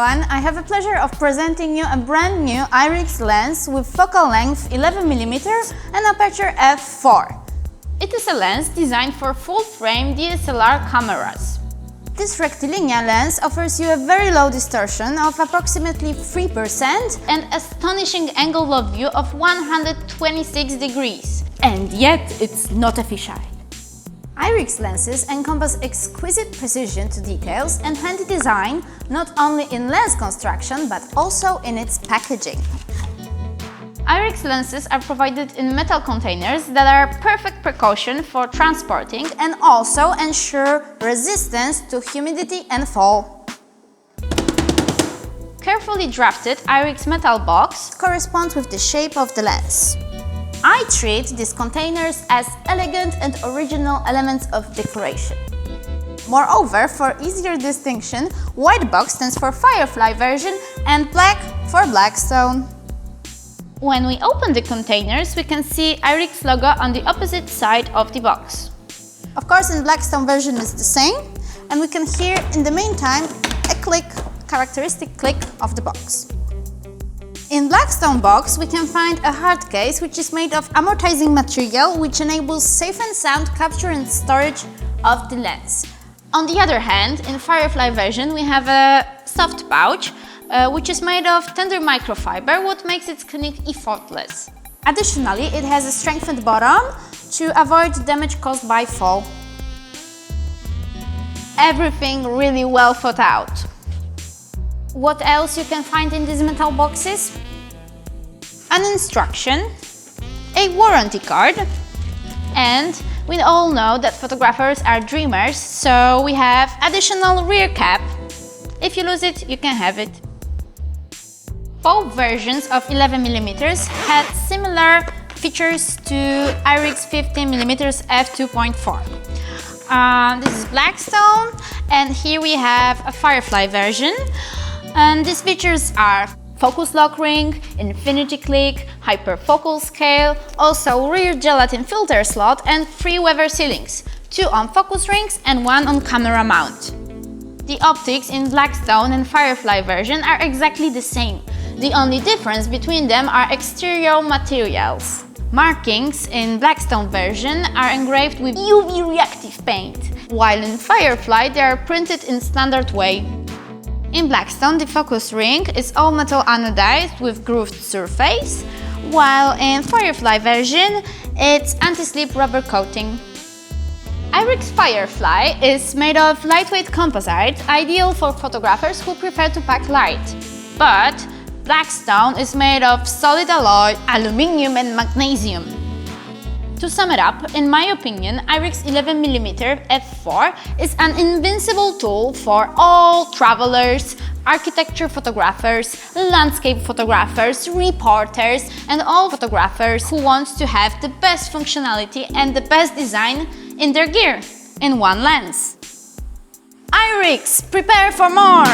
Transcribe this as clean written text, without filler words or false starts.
everyone, I have the pleasure of presenting you a brand new Irix lens with focal length 11mm and aperture f4. It is a lens designed for full-frame DSLR cameras. This rectilinear lens offers you a very low distortion of approximately 3% and astonishing angle of view of 126 degrees. And yet it's not a fisheye. Irix lenses encompass exquisite precision to details and handy design, not only in lens construction but also in its packaging. Irix lenses are provided in metal containers that are perfect precaution for transporting and also ensure resistance to humidity and fall. Carefully drafted Irix metal box corresponds with the shape of the lens. I treat these containers as elegant and original elements of decoration. Moreover, for easier distinction, white box stands for Firefly version and black for Blackstone. When we open the containers, we can see Irix logo on the opposite side of the box. Of course, in Blackstone version it's the same, and we can hear in the meantime a click, characteristic click of the box. In Blackstone box, we can find a hard case which is made of amortizing material which enables safe and sound capture and storage of the lens. On the other hand, in Firefly version we have a soft pouch which is made of tender microfiber, what makes its cleaning effortless. Additionally, it has a strengthened bottom to avoid damage caused by fall. Everything really well thought out. What else you can find in these metal boxes? An instruction, a warranty card, and we all know that photographers are dreamers, so we have additional rear cap. If you lose it, you can have it. Both versions of 11mm had similar features to Irix 15mm f2.4. This is Blackstone, and here we have a Firefly version. And these features are focus lock ring, infinity click, hyperfocal scale, also rear gelatin filter slot and 3 weather sealings, 2 on focus rings and 1 on camera mount. The optics in Blackstone and Firefly version are exactly the same. The only difference between them are exterior materials. Markings in Blackstone version are engraved with UV reactive paint, while in Firefly they are printed in standard way. In Blackstone, the focus ring is all metal anodized with grooved surface, while in Firefly version, it's anti-slip rubber coating. Irix Firefly is made of lightweight composite, ideal for photographers who prefer to pack light. But Blackstone is made of solid alloy, aluminium and magnesium. To sum it up, in my opinion, Irix 11mm f4 is an invincible tool for all travelers, architecture photographers, landscape photographers, reporters, and all photographers who want to have the best functionality and the best design in their gear, in one lens. Irix, prepare for more!